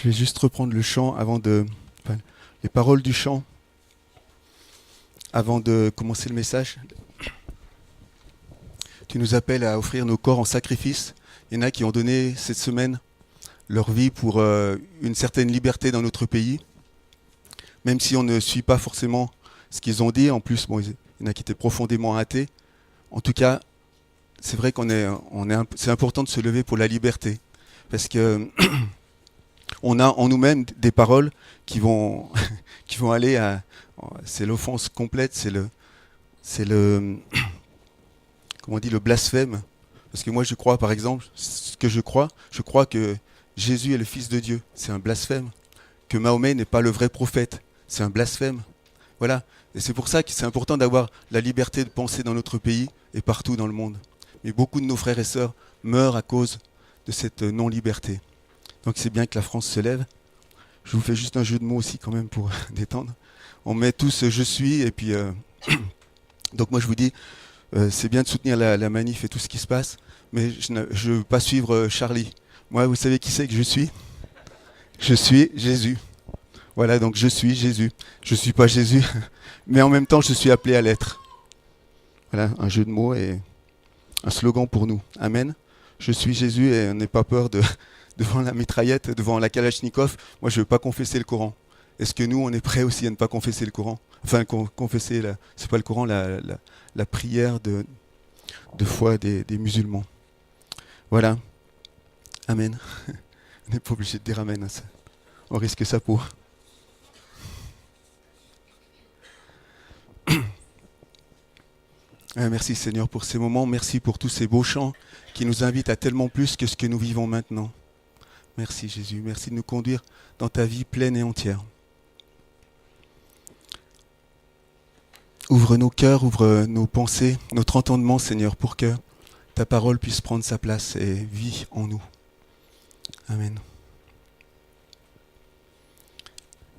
Je vais juste reprendre le chant les paroles du chant avant de commencer le message. Tu nous appelles à offrir nos corps en sacrifice. Il y en a qui ont donné cette semaine leur vie pour une certaine liberté dans notre pays, même si on ne suit pas forcément ce qu'ils ont dit. En plus, il y en a qui étaient profondément athées. En tout cas, c'est vrai c'est important de se lever pour la liberté, parce que on a en nous-mêmes des paroles qui vont aller à... C'est l'offense complète, c'est le comment on dit, le blasphème. Parce que moi je crois, par exemple, je crois que Jésus est le Fils de Dieu, c'est un blasphème. Que Mahomet n'est pas le vrai prophète, c'est un blasphème. Voilà, et c'est pour ça que c'est important d'avoir la liberté de penser dans notre pays et partout dans le monde. Mais beaucoup de nos frères et sœurs meurent à cause de cette non-liberté. Donc c'est bien que la France se lève. Je vous fais juste un jeu de mots aussi quand même pour détendre. On met tous je suis et puis donc moi je vous dis c'est bien de soutenir la manif et tout ce qui se passe, mais je ne veux pas suivre Charlie. Moi vous savez qui c'est que je suis ? Je suis Jésus. Voilà, donc je suis Jésus. Je suis pas Jésus, mais en même temps je suis appelé à l'être. Voilà, un jeu de mots et un slogan pour nous. Amen. Je suis Jésus et on n'ait pas peur devant la mitraillette, devant la Kalachnikov. Moi je veux pas confesser le Coran. Est-ce que nous, on est prêts aussi à ne pas confesser le Coran ? Enfin, confesser, c'est pas le Coran, la prière de foi des musulmans. Voilà. Amen. On n'est pas obligé de dire Amen. Ça. On risque sa peau. Merci Seigneur pour ces moments. Merci pour tous ces beaux chants qui nous invitent à tellement plus que ce que nous vivons maintenant. Merci Jésus. Merci de nous conduire dans ta vie pleine et entière. Ouvre nos cœurs, ouvre nos pensées, notre entendement, Seigneur, pour que ta parole puisse prendre sa place et vie en nous. Amen.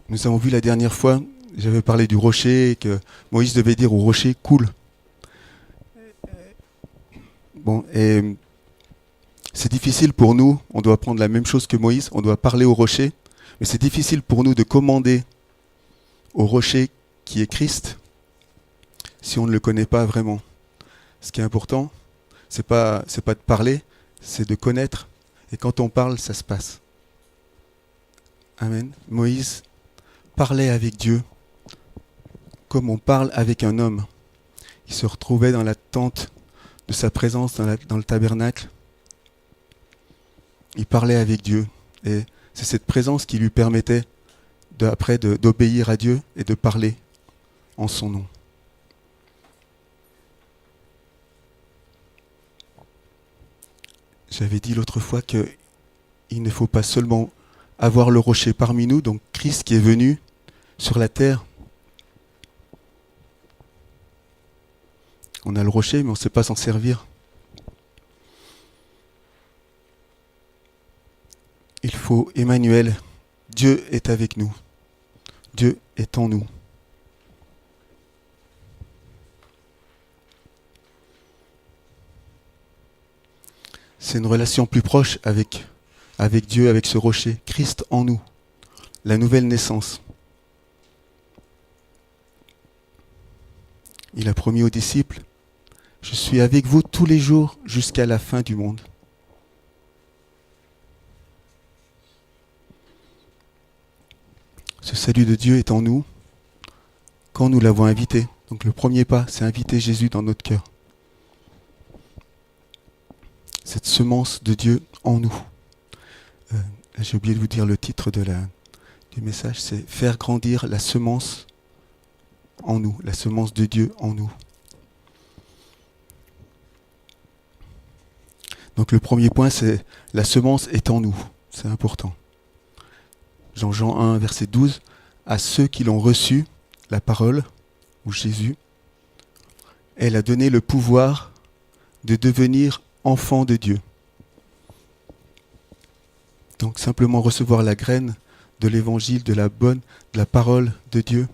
Nous avons vu la dernière fois, j'avais parlé du rocher, et que Moïse devait dire au rocher, coule. Bon, et c'est difficile pour nous, on doit prendre la même chose que Moïse, on doit parler au rocher, mais c'est difficile pour nous de commander au rocher qui est Christ, si on ne le connaît pas vraiment. Ce qui est important, c'est pas de parler, c'est de connaître. Et quand on parle, ça se passe. Amen. Moïse parlait avec Dieu comme on parle avec un homme. Il se retrouvait dans la tente de sa présence, dans le tabernacle. Il parlait avec Dieu. Et c'est cette présence qui lui permettait d'obéir à Dieu et de parler en son nom. J'avais dit l'autre fois qu'il ne faut pas seulement avoir le rocher parmi nous, donc Christ qui est venu sur la terre. On a le rocher, mais on ne sait pas s'en servir. Il faut Emmanuel. Dieu est avec nous. Dieu est en nous. C'est une relation plus proche avec Dieu, avec ce rocher. Christ en nous, la nouvelle naissance. Il a promis aux disciples, « Je suis avec vous tous les jours jusqu'à la fin du monde. » Ce salut de Dieu est en nous quand nous l'avons invité. Donc le premier pas, c'est inviter Jésus dans notre cœur. Cette semence de Dieu en nous. J'ai oublié de vous dire le titre du message, c'est « Faire grandir la semence en nous », la semence de Dieu en nous. Donc le premier point, c'est « La semence est en nous », c'est important. Jean 1, verset 12, « À ceux qui l'ont reçu, la parole, ou Jésus, elle a donné le pouvoir de devenir enfant de Dieu. » Donc simplement recevoir la graine de l'évangile, de la parole de Dieu,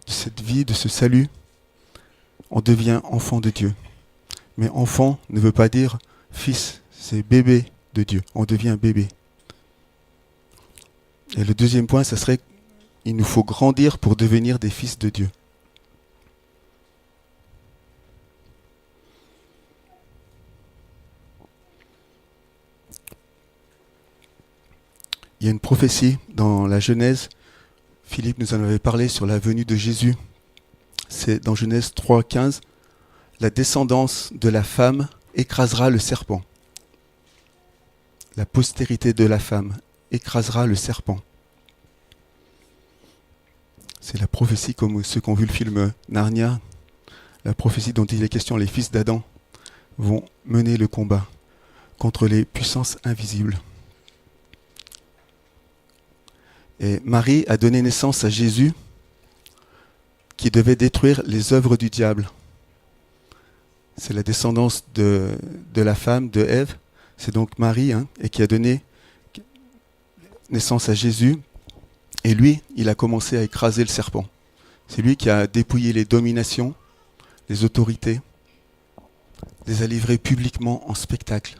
de cette vie, de ce salut, on devient enfant de Dieu. Mais enfant ne veut pas dire fils, c'est bébé de Dieu, on devient bébé. Et le deuxième point, ça serait qu'il nous faut grandir pour devenir des fils de Dieu. Il y a une prophétie dans la Genèse. Philippe nous en avait parlé sur la venue de Jésus. C'est dans Genèse 3,15. La descendance de la femme écrasera le serpent. La postérité de la femme écrasera le serpent. C'est la prophétie comme ceux qui ont vu le film Narnia. La prophétie dont il est question, les fils d'Adam vont mener le combat contre les puissances invisibles. Et Marie a donné naissance à Jésus qui devait détruire les œuvres du diable. C'est la descendance de la femme, de Ève. C'est donc Marie et qui a donné naissance à Jésus. Et lui, il a commencé à écraser le serpent. C'est lui qui a dépouillé les dominations, les autorités, les a livrés publiquement en spectacle.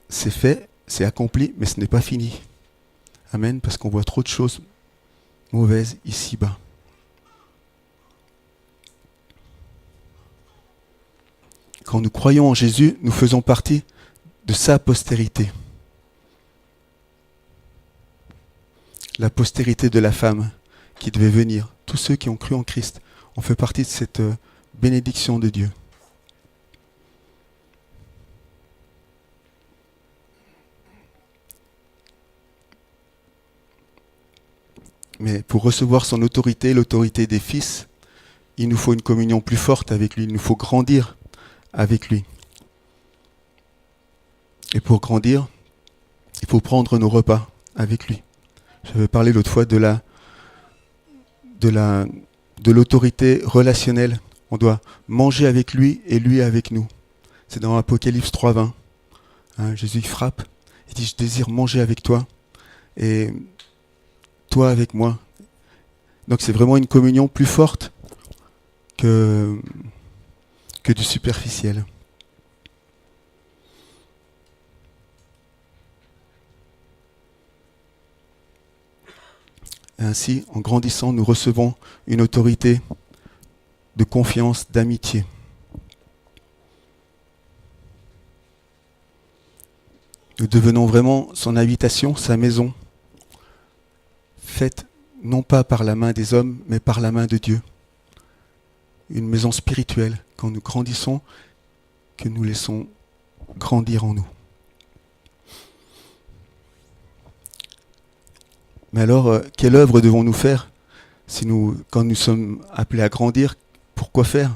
C'est fait, c'est accompli, mais ce n'est pas fini. Amen, parce qu'on voit trop de choses mauvaises ici-bas. Quand nous croyons en Jésus, nous faisons partie de sa postérité. La postérité de la femme qui devait venir. Tous ceux qui ont cru en Christ ont fait partie de cette bénédiction de Dieu. Mais pour recevoir son autorité, l'autorité des fils, il nous faut une communion plus forte avec lui, il nous faut grandir avec lui. Et pour grandir, il faut prendre nos repas avec lui. J'avais parlé l'autre fois de l'autorité relationnelle. On doit manger avec lui et lui avec nous. C'est dans Apocalypse 3,20. Jésus frappe, il dit « Je désire manger avec toi et toi avec moi ». Donc c'est vraiment une communion plus forte que du superficiel. Et ainsi, en grandissant, nous recevons une autorité de confiance, d'amitié. Nous devenons vraiment son habitation, sa maison, faite non pas par la main des hommes, mais par la main de Dieu. Une maison spirituelle, quand nous grandissons, que nous laissons grandir en nous. Mais alors, quelle œuvre devons-nous faire quand nous sommes appelés à grandir? Pourquoi faire?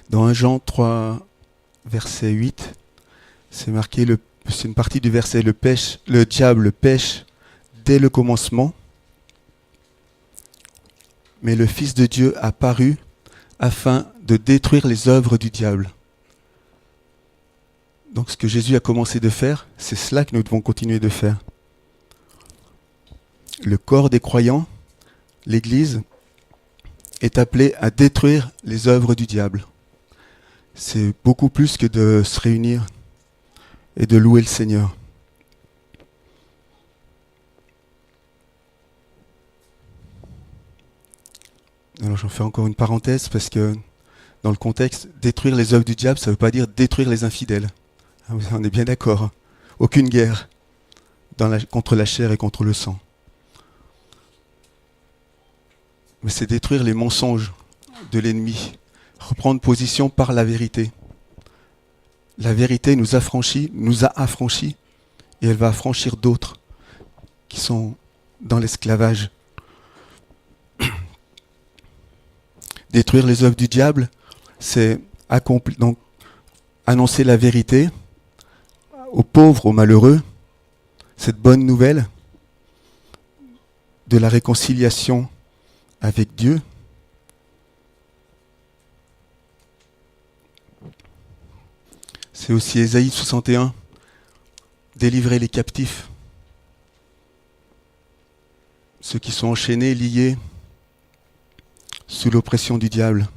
Dans 1 Jean 3, verset 8, c'est marqué, c'est une partie du verset, le diable pêche dès le commencement, mais le Fils de Dieu a paru afin de détruire les œuvres du diable. Donc ce que Jésus a commencé de faire, c'est cela que nous devons continuer de faire. Le corps des croyants, l'Église, est appelé à détruire les œuvres du diable. C'est beaucoup plus que de se réunir et de louer le Seigneur. Alors j'en fais encore une parenthèse parce que dans le contexte, détruire les œuvres du diable, ça ne veut pas dire détruire les infidèles. On est bien d'accord. Aucune guerre contre la chair et contre le sang. Mais c'est détruire les mensonges de l'ennemi. Reprendre position par la vérité. La vérité nous a affranchis, et elle va affranchir d'autres qui sont dans l'esclavage. Détruire les œuvres du diable, c'est donc annoncer la vérité aux pauvres, aux malheureux, cette bonne nouvelle de la réconciliation avec Dieu. C'est aussi Ésaïe 61, délivrer les captifs, ceux qui sont enchaînés, liés, sous l'oppression du diable.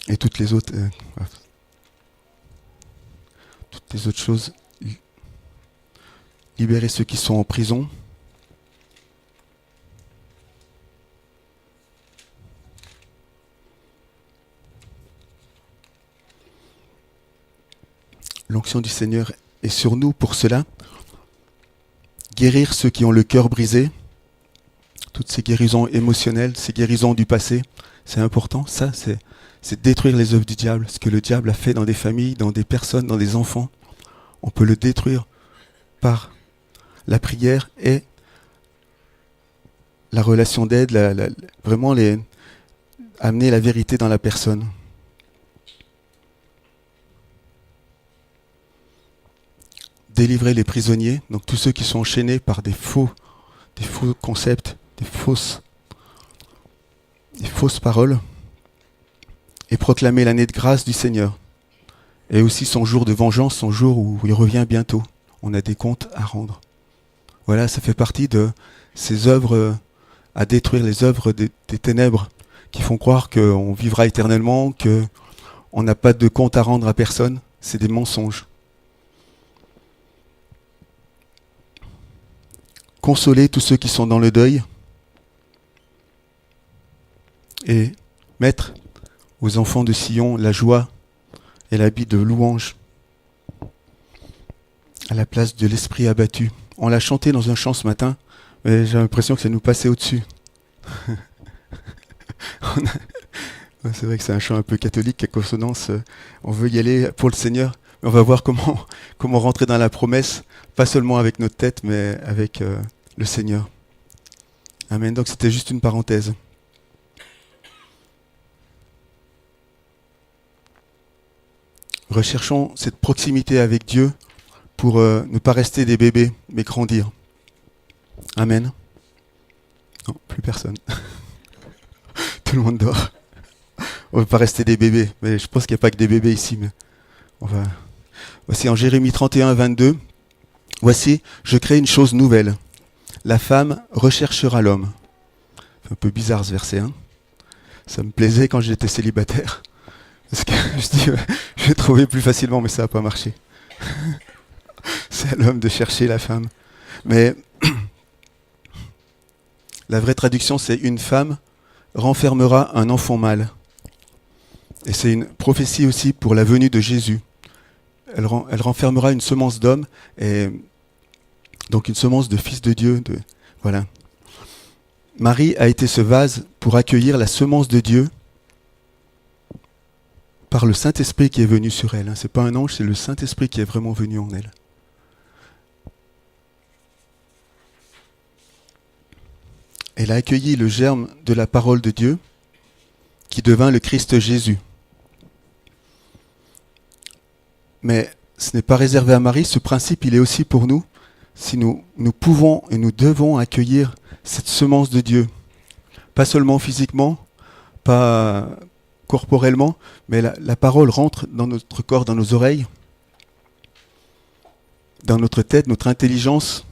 et toutes les autres choses. Libérer ceux qui sont en prison. L'onction du Seigneur est sur nous pour cela. Guérir ceux qui ont le cœur brisé. Toutes ces guérisons émotionnelles, ces guérisons du passé, c'est important. Ça, c'est détruire les œuvres du diable. Ce que le diable a fait dans des familles, dans des personnes, dans des enfants. On peut le détruire par la prière et la relation d'aide, vraiment amener la vérité dans la personne. Délivrer les prisonniers, donc tous ceux qui sont enchaînés par des faux concepts, des fausses paroles, et proclamer l'année de grâce du Seigneur. Et aussi son jour de vengeance, son jour où il revient bientôt. On a des comptes à rendre. Voilà, ça fait partie de ces œuvres à détruire, les œuvres des ténèbres qui font croire qu'on vivra éternellement, qu'on n'a pas de compte à rendre à personne. C'est des mensonges. Consoler tous ceux qui sont dans le deuil et mettre aux enfants de Sion la joie et l'habit de louange à la place de l'esprit abattu. On l'a chanté dans un chant ce matin, mais j'ai l'impression que ça nous passait au-dessus. C'est vrai que c'est un chant un peu catholique, à consonance. On veut y aller pour le Seigneur, mais on va voir comment rentrer dans la promesse, pas seulement avec notre tête, mais avec le Seigneur. Amen. Donc c'était juste une parenthèse. Recherchons cette proximité avec Dieu pour ne pas rester des bébés, mais grandir. Amen. Non, plus personne. Tout le monde dort. On ne veut pas rester des bébés, mais je pense qu'il n'y a pas que des bébés ici. Mais voici en Jérémie 31, 22. Voici, je crée une chose nouvelle. La femme recherchera l'homme. C'est un peu bizarre ce verset. Hein, ça me plaisait quand j'étais célibataire. Parce que je dis, je vais trouver plus facilement, mais ça n'a pas marché. C'est à l'homme de chercher la femme. Mais la vraie traduction, c'est une femme renfermera un enfant mâle. Et c'est une prophétie aussi pour la venue de Jésus. Elle renfermera une semence d'homme, et donc une semence de fils de Dieu. Voilà. Marie a été ce vase pour accueillir la semence de Dieu par le Saint-Esprit qui est venu sur elle. Ce n'est pas un ange, c'est le Saint-Esprit qui est vraiment venu en elle. Elle a accueilli le germe de la parole de Dieu qui devint le Christ Jésus. Mais ce n'est pas réservé à Marie, ce principe il est aussi pour nous, si nous pouvons et nous devons accueillir cette semence de Dieu. Pas seulement physiquement, pas corporellement, mais la parole rentre dans notre corps, dans nos oreilles, dans notre tête, notre intelligence.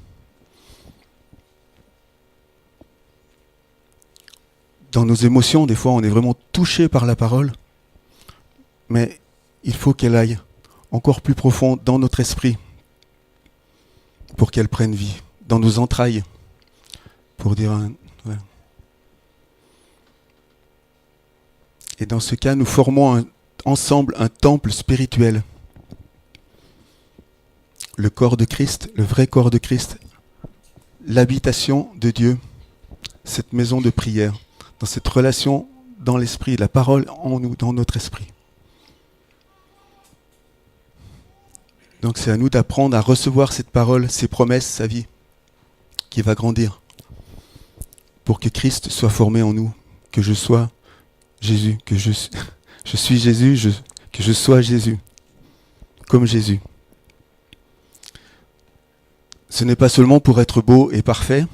Dans nos émotions, des fois, on est vraiment touché par la parole, mais il faut qu'elle aille encore plus profond dans notre esprit pour qu'elle prenne vie, dans nos entrailles, pour dire... Ouais. Et dans ce cas, nous formons ensemble un temple spirituel. Le corps de Christ, le vrai corps de Christ, l'habitation de Dieu, cette maison de prière, dans cette relation dans l'esprit, la parole en nous, dans notre esprit. Donc c'est à nous d'apprendre à recevoir cette parole, ces promesses, sa vie, qui va grandir, pour que Christ soit formé en nous, que je sois Jésus, que je suis Jésus, que je sois Jésus, comme Jésus. Ce n'est pas seulement pour être beau et parfait,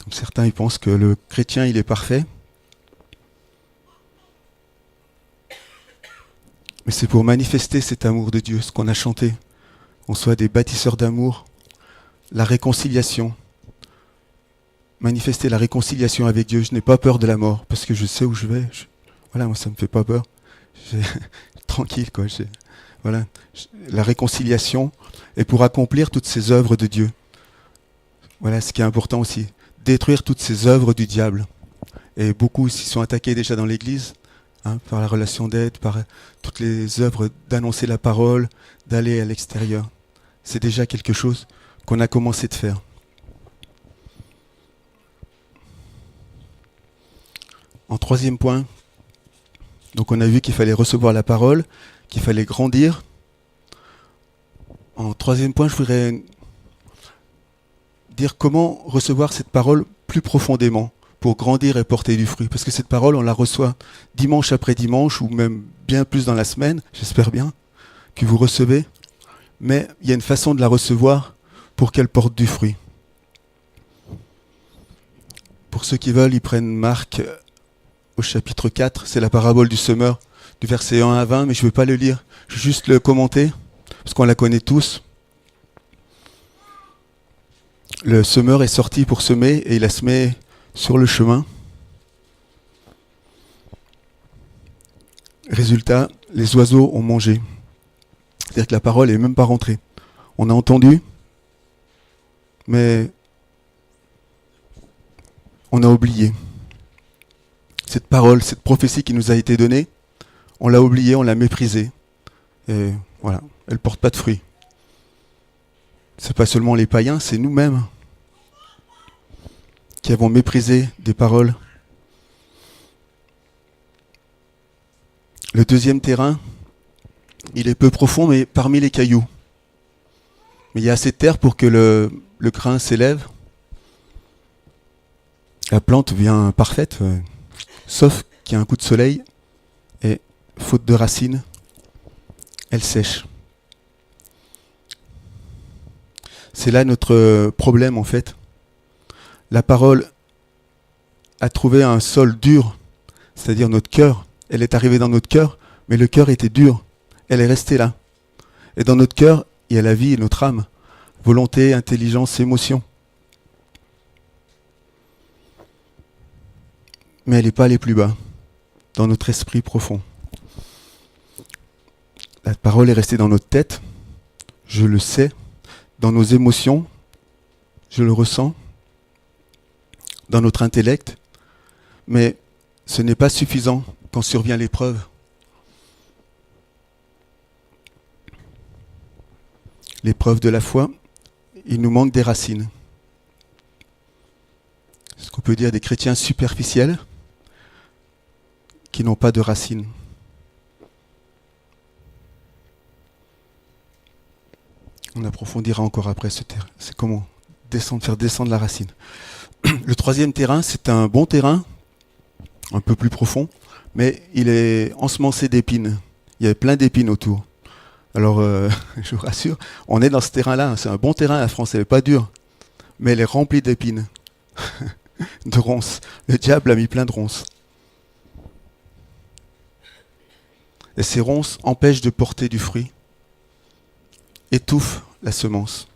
comme certains ils pensent que le chrétien il est parfait, mais c'est pour manifester cet amour de Dieu, ce qu'on a chanté, qu'on soit des bâtisseurs d'amour, la réconciliation, manifester la réconciliation avec Dieu. Je n'ai pas peur de la mort, parce que je sais où je vais. Voilà, moi ça ne me fait pas peur. j'ai- tranquille, quoi. Voilà, la réconciliation, et pour accomplir toutes ces œuvres de Dieu. Voilà ce qui est important aussi, détruire toutes ces œuvres du diable. Et beaucoup s'y sont attaqués déjà dans l'Église, par la relation d'aide, par toutes les œuvres d'annoncer la parole, d'aller à l'extérieur. C'est déjà quelque chose qu'on a commencé de faire. En troisième point, donc on a vu qu'il fallait recevoir la parole, qu'il fallait grandir. En troisième point, je voudrais dire comment recevoir cette parole plus profondément pour grandir et porter du fruit. Parce que cette parole, on la reçoit dimanche après dimanche, ou même bien plus dans la semaine, j'espère bien, que vous recevez. Mais il y a une façon de la recevoir pour qu'elle porte du fruit. Pour ceux qui veulent, ils prennent Marc au chapitre 4, c'est la parabole du semeur, du verset 1 à 20, mais je ne veux pas le lire, je vais juste le commenter, parce qu'on la connaît tous. Le semeur est sorti pour semer, et il a semé sur le chemin. Résultat, les oiseaux ont mangé. C'est-à-dire que la parole n'est même pas rentrée. On a entendu, mais on a oublié. Cette parole, cette prophétie qui nous a été donnée, on l'a oubliée, on l'a méprisée. Et voilà, elle ne porte pas de fruits. Ce n'est pas seulement les païens, c'est nous-mêmes qui avons méprisé des paroles. Le deuxième terrain, il est peu profond, mais parmi les cailloux. Mais il y a assez de terre pour que le grain s'élève. La plante vient parfaite, sauf qu'il y a un coup de soleil, et faute de racines, elle sèche. C'est là notre problème en fait. La parole a trouvé un sol dur, c'est-à-dire notre cœur. Elle est arrivée dans notre cœur, mais le cœur était dur. Elle est restée là. Et dans notre cœur, il y a la vie et notre âme. Volonté, intelligence, émotion. Mais elle n'est pas allée plus bas, dans notre esprit profond. La parole est restée dans notre tête, je le sais, dans nos émotions, je le ressens, dans notre intellect, mais ce n'est pas suffisant quand survient l'épreuve. L'épreuve de la foi, il nous manque des racines. Ce qu'on peut dire des chrétiens superficiels qui n'ont pas de racines. On approfondira encore après ce terrain. C'est comment faire descendre la racine. Le troisième terrain, c'est un bon terrain, un peu plus profond, mais il est ensemencé d'épines. Il y a plein d'épines autour. Alors, je vous rassure, on est dans ce terrain-là. C'est un bon terrain, la France, elle n'est pas dure, mais elle est remplie d'épines, de ronces. Le diable a mis plein de ronces. Et ces ronces empêchent de porter du fruit, étouffent la semence.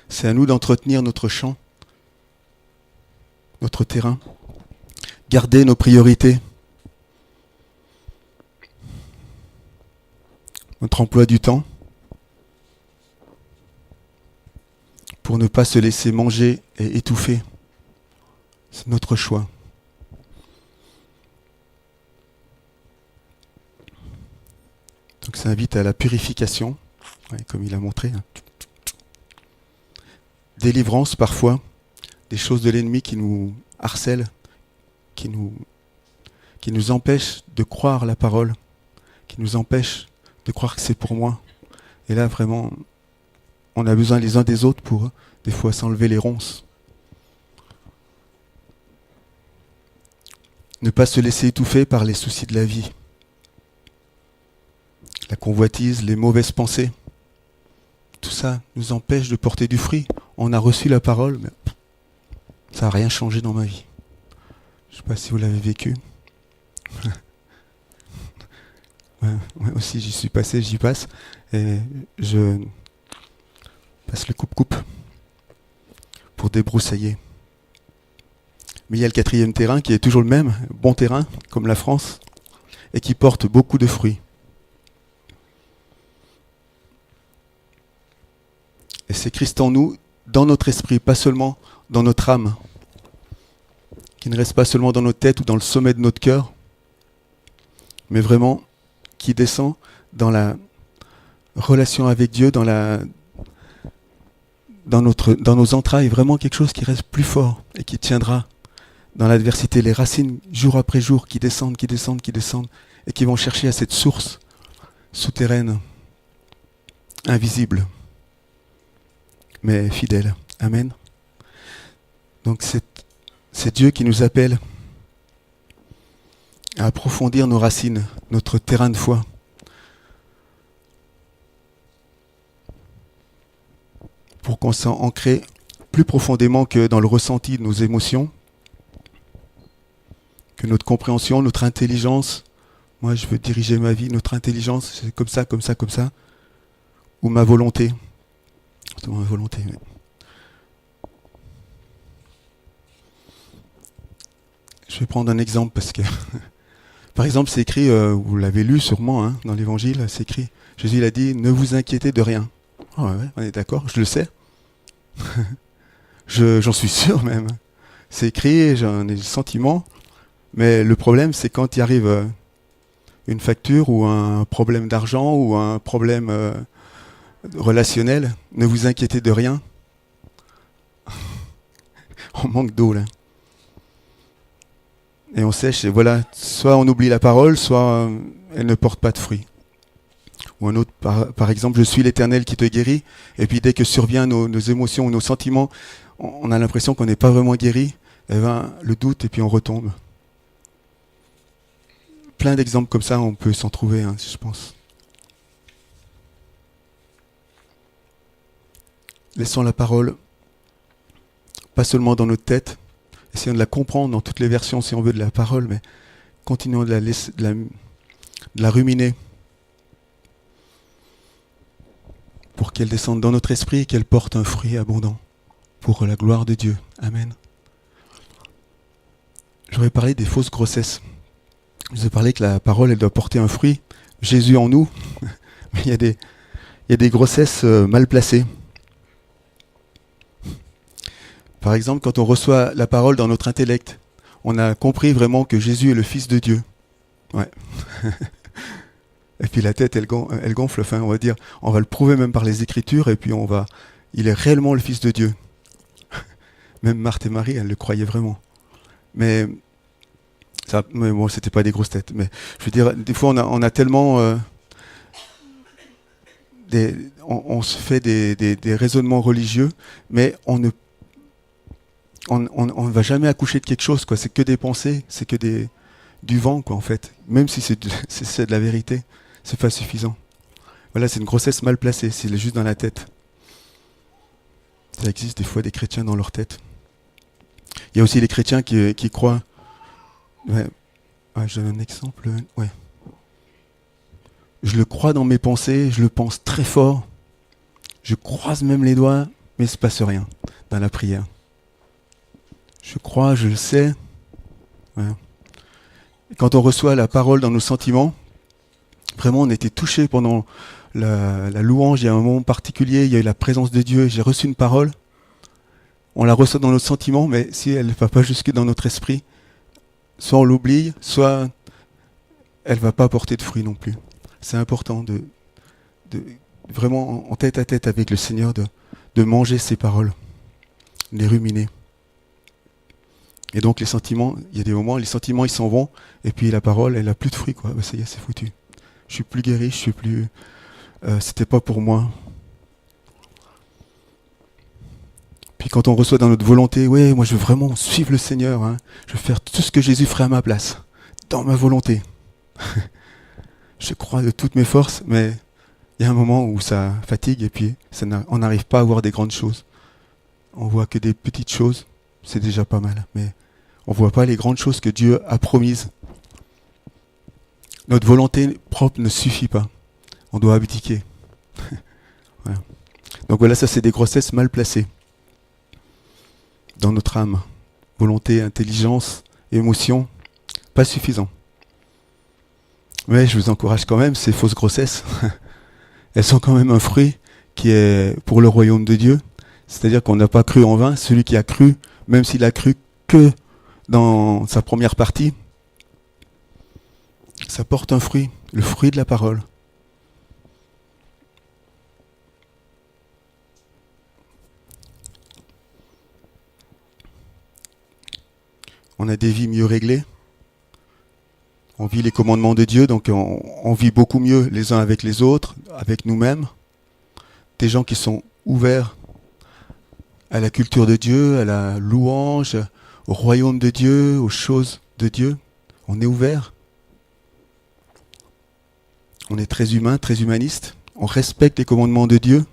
C'est à nous d'entretenir notre champ, notre terrain, garder nos priorités, notre emploi du temps, pour ne pas se laisser manger et étouffer. C'est notre choix. Donc ça invite à la purification, comme il a montré. Délivrance parfois, des choses de l'ennemi qui nous harcèlent, qui nous empêchent de croire la parole, qui nous empêchent de croire que c'est pour moi. Et là vraiment, on a besoin les uns des autres pour des fois s'enlever les ronces. Ne pas se laisser étouffer par les soucis de la vie. La convoitise, les mauvaises pensées. Tout ça nous empêche de porter du fruit. On a reçu la parole, mais ça n'a rien changé dans ma vie. Je ne sais pas si vous l'avez vécu. Moi aussi, j'y suis passé, j'y passe. Et je passe le coupe-coupe pour débroussailler. Mais il y a le quatrième terrain qui est toujours le même, bon terrain, comme la France, et qui porte beaucoup de fruits. Et c'est Christ en nous, dans notre esprit, pas seulement dans notre âme, qui ne reste pas seulement dans notre tête ou dans le sommet de notre cœur, mais vraiment qui descend dans la relation avec Dieu, dans nos entrailles, vraiment quelque chose qui reste plus fort et qui tiendra dans l'adversité. Les racines, jour après jour, qui descendent, et qui vont chercher à cette source souterraine, invisible, mais fidèle. Amen. Donc c'est Dieu qui nous appelle à approfondir nos racines, notre terrain de foi. Pour qu'on s'en ancre plus profondément que dans le ressenti de nos émotions, que notre compréhension, notre intelligence, moi je veux diriger ma vie, notre intelligence, c'est comme ça, ou ma volonté. C'est ma volonté, oui. Je vais prendre un exemple parce que, par exemple, c'est écrit, vous l'avez lu sûrement hein, dans l'Évangile, c'est écrit, Jésus il a dit, ne vous inquiétez de rien. Oh, ouais, on est d'accord, je le sais. J'en suis sûr même. C'est écrit, j'en ai le sentiment. Mais le problème, c'est quand il arrive une facture ou un problème d'argent ou un problème relationnel, ne vous inquiétez de rien. On manque d'eau là. Et on sèche, et voilà, soit on oublie la parole, soit elle ne porte pas de fruits. Ou un autre, par exemple, je suis l'Éternel qui te guérit, et puis dès que survient nos émotions ou nos sentiments, on a l'impression qu'on n'est pas vraiment guéri, et ben, le doute, et puis on retombe. Plein d'exemples comme ça, on peut s'en trouver, hein, je pense. Laissons la parole, pas seulement dans notre tête, essayons de la comprendre dans toutes les versions, si on veut, de la parole, mais continuons de la ruminer pour qu'elle descende dans notre esprit et qu'elle porte un fruit abondant pour la gloire de Dieu. Amen. J'aurais parlé des fausses grossesses. Je vous ai parlé que la parole, elle doit porter un fruit. Jésus en nous. Mais il y a des grossesses mal placées. Par exemple, quand on reçoit la parole dans notre intellect, on a compris vraiment que Jésus est le Fils de Dieu. Ouais. Et puis la tête, elle gonfle, enfin, on va dire, on va le prouver même par les Écritures, et puis il est réellement le Fils de Dieu. Même Marthe et Marie, elles le croyaient vraiment. Mais bon, c'était pas des grosses têtes. Mais je veux dire, des fois, on a tellement, on se fait des raisonnements religieux, mais on ne va jamais accoucher de quelque chose, quoi. C'est que des pensées, c'est que du vent, quoi, en fait. Même si c'est de la vérité, c'est pas suffisant. Voilà, c'est une grossesse mal placée, c'est juste dans la tête. Ça existe des fois des chrétiens dans leur tête. Il y a aussi les chrétiens qui croient. Ouais, je donne un exemple. Ouais. Je le crois dans mes pensées, je le pense très fort. Je croise même les doigts, mais il ne se passe rien dans la prière. Je crois, je le sais. Ouais. Quand on reçoit la parole dans nos sentiments, vraiment on était touché pendant la louange. Il y a un moment particulier, il y a eu la présence de Dieu, j'ai reçu une parole. On la reçoit dans nos sentiments, mais si elle ne va pas jusque dans notre esprit, soit on l'oublie, soit elle ne va pas porter de fruits non plus. C'est important de vraiment en tête à tête avec le Seigneur de manger ces paroles, de les ruminer. Et donc les sentiments, il y a des moments, les sentiments ils s'en vont, et puis la parole, elle n'a plus de fruits, quoi. Ben, ça y est, c'est foutu. Je suis plus guéri, je suis plus. C'était pas pour moi. Puis quand on reçoit dans notre volonté, ouais, moi je veux vraiment suivre le Seigneur, hein. Je veux faire tout ce que Jésus ferait à ma place, dans ma volonté. Je crois de toutes mes forces, mais il y a un moment où ça fatigue et puis on n'arrive pas à voir des grandes choses. On voit que des petites choses, c'est déjà pas mal, mais on ne voit pas les grandes choses que Dieu a promises. Notre volonté propre ne suffit pas. On doit abdiquer. Voilà. Donc voilà, ça c'est des grossesses mal placées dans notre âme. volonté, intelligence, émotion, pas suffisant. Mais je vous encourage quand même, ces fausses grossesses, elles sont quand même un fruit qui est pour le royaume de Dieu. C'est-à-dire qu'on n'a pas cru en vain. Celui qui a cru, même s'il a cru que dans sa première partie, ça porte un fruit, le fruit de la parole. On a des vies mieux réglées. On vit les commandements de Dieu, donc on vit beaucoup mieux les uns avec les autres, avec nous-mêmes. Des gens qui sont ouverts à la culture de Dieu, à la louange, au royaume de Dieu, aux choses de Dieu. On est ouvert. On est très humain, très humaniste. On respecte les commandements de Dieu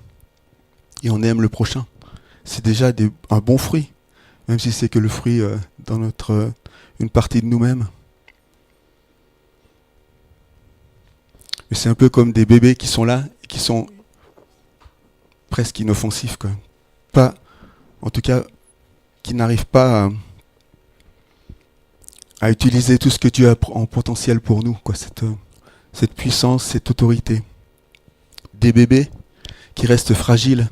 et on aime le prochain. C'est déjà un bon fruit, même si c'est que le fruit dans une partie de nous-mêmes. Mais c'est un peu comme des bébés qui sont là, qui sont presque inoffensifs, quoi. Pas, en tout cas, qui n'arrivent pas à utiliser tout ce que Dieu a en potentiel pour nous, quoi, cette puissance, cette autorité. Des bébés qui restent fragiles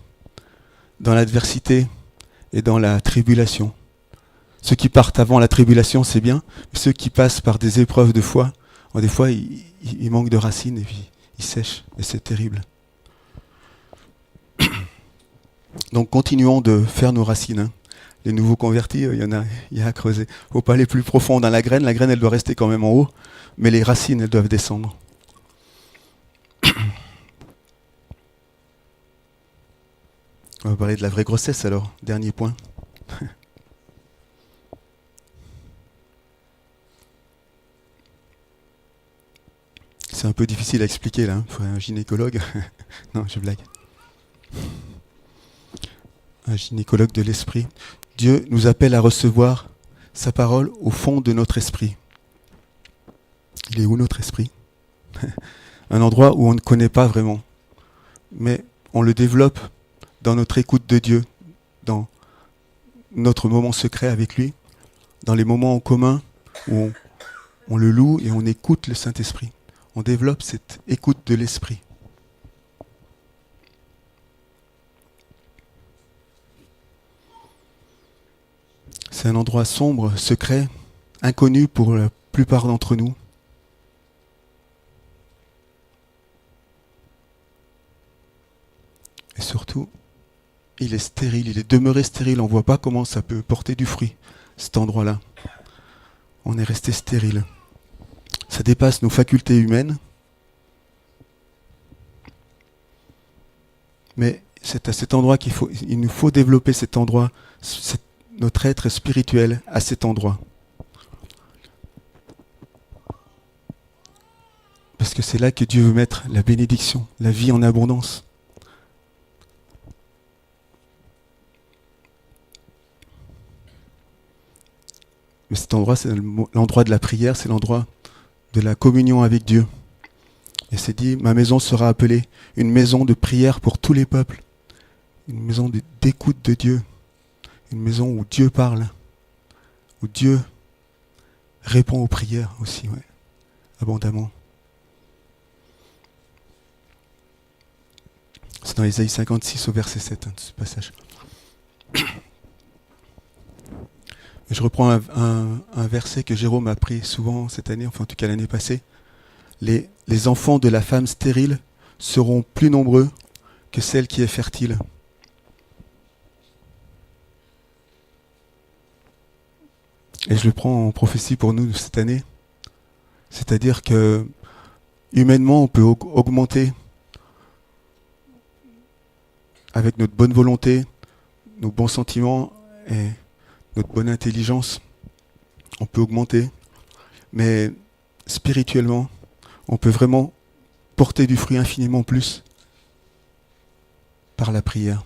dans l'adversité et dans la tribulation. Ceux qui partent avant la tribulation, c'est bien, mais ceux qui passent par des épreuves de foi, des fois, ils manquent de racines et puis ils sèchent, et c'est terrible. Donc continuons de faire nos racines. Hein. Les nouveaux convertis, il y a à creuser. Il ne faut pas aller plus profond dans la graine. La graine, elle doit rester quand même en haut, mais les racines, elles doivent descendre. On va parler de la vraie grossesse alors, dernier point. C'est un peu difficile à expliquer là, il faudrait un gynécologue. Non, je blague. Un gynécologue de l'esprit. Dieu nous appelle à recevoir sa parole au fond de notre esprit. Il est où notre esprit? Un endroit où on ne connaît pas vraiment, mais on le développe dans notre écoute de Dieu, dans notre moment secret avec lui, dans les moments en commun où on le loue et on écoute le Saint-Esprit. On développe cette écoute de l'esprit. C'est un endroit sombre, secret, inconnu pour la plupart d'entre nous. Et surtout, il est stérile, il est demeuré stérile. On ne voit pas comment ça peut porter du fruit, cet endroit-là. On est resté stérile. Ça dépasse nos facultés humaines. Mais c'est à cet endroit il nous faut développer cet endroit, notre être spirituel à cet endroit. Parce que c'est là que Dieu veut mettre la bénédiction, la vie en abondance. Mais cet endroit, c'est l'endroit de la prière, c'est l'endroit de la communion avec Dieu. Et c'est dit, ma maison sera appelée une maison de prière pour tous les peuples. Une maison d'écoute de Dieu. Une maison où Dieu parle. Où Dieu répond aux prières aussi, ouais, abondamment. C'est dans Ésaïe 56 au verset 7, ce passage. Je reprends un verset que Jérôme a pris souvent cette année, enfin en tout cas l'année passée. Les enfants de la femme stérile seront plus nombreux que celle qui est fertile. Et je le prends en prophétie pour nous cette année. C'est-à-dire que humainement, on peut augmenter avec notre bonne volonté, nos bons sentiments et notre bonne intelligence. On peut augmenter. Mais spirituellement, on peut vraiment porter du fruit infiniment plus par la prière,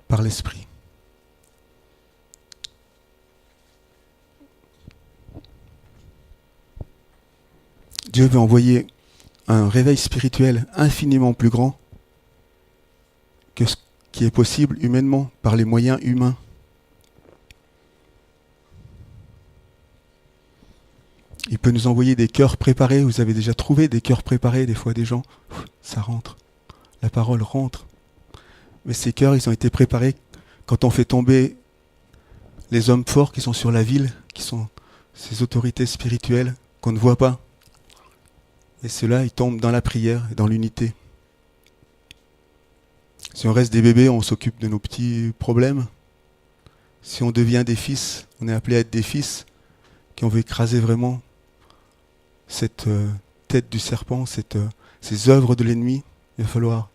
par l'esprit. Dieu veut envoyer un réveil spirituel infiniment plus grand que ce qui est possible humainement, par les moyens humains. Il peut nous envoyer des cœurs préparés. Vous avez déjà trouvé des cœurs préparés, des fois des gens, ça rentre. La parole rentre. Mais ces cœurs, ils ont été préparés quand on fait tomber les hommes forts qui sont sur la ville, qui sont ces autorités spirituelles qu'on ne voit pas. Et ceux-là, ils tombent dans la prière et dans l'unité. Si on reste des bébés, on s'occupe de nos petits problèmes. Si on devient des fils, on est appelé à être des fils, qui on veut écraser vraiment cette tête du serpent, ces œuvres de l'ennemi. Il va falloir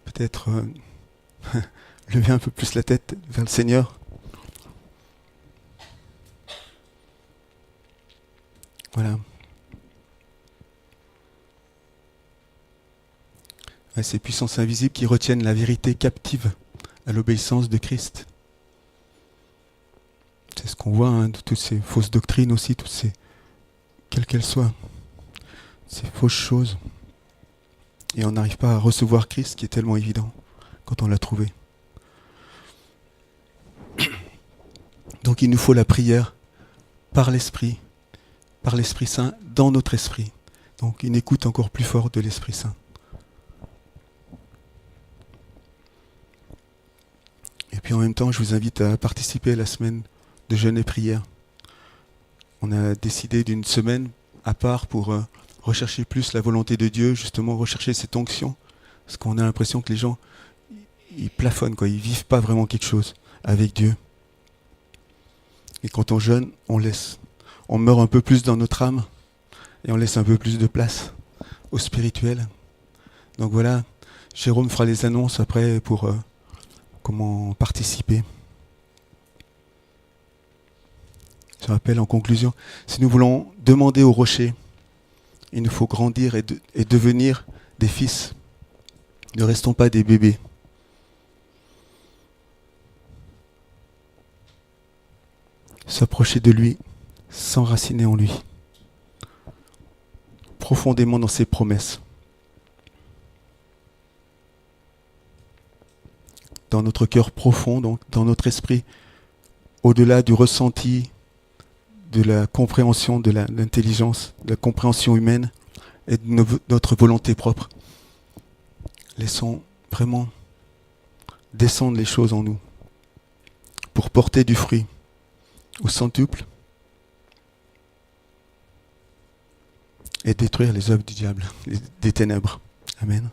peut-être lever un peu plus la tête vers le Seigneur. Voilà. Ouais, ces puissances invisibles qui retiennent la vérité captive à l'obéissance de Christ. C'est ce qu'on voit, hein, de toutes ces fausses doctrines aussi, toutes ces, quelles qu'elles soient, ces fausses choses. Et on n'arrive pas à recevoir Christ, qui est tellement évident quand on l'a trouvé. Donc il nous faut la prière par l'Esprit Saint, dans notre esprit. Donc une écoute encore plus forte de l'Esprit Saint. Et puis en même temps, je vous invite à participer à la semaine de jeûne et prière. On a décidé d'une semaine à part pour rechercher plus la volonté de Dieu, justement rechercher cette onction. Parce qu'on a l'impression que les gens, ils plafonnent, quoi, ils vivent pas vraiment quelque chose avec Dieu. Et quand on jeûne, on laisse. On meurt un peu plus dans notre âme et on laisse un peu plus de place au spirituel. Donc voilà, Jérôme fera les annonces après pour comment participer. Je rappelle en conclusion, si nous voulons demander au rocher, il nous faut grandir et devenir des fils. Ne restons pas des bébés. S'approcher de lui, s'enraciner en lui, profondément dans ses promesses. Dans notre cœur profond, donc dans notre esprit, au-delà du ressenti, de la compréhension, de l'intelligence, de la compréhension humaine et de notre volonté propre. Laissons vraiment descendre les choses en nous pour porter du fruit au centuple et détruire les œuvres du diable, des ténèbres. Amen.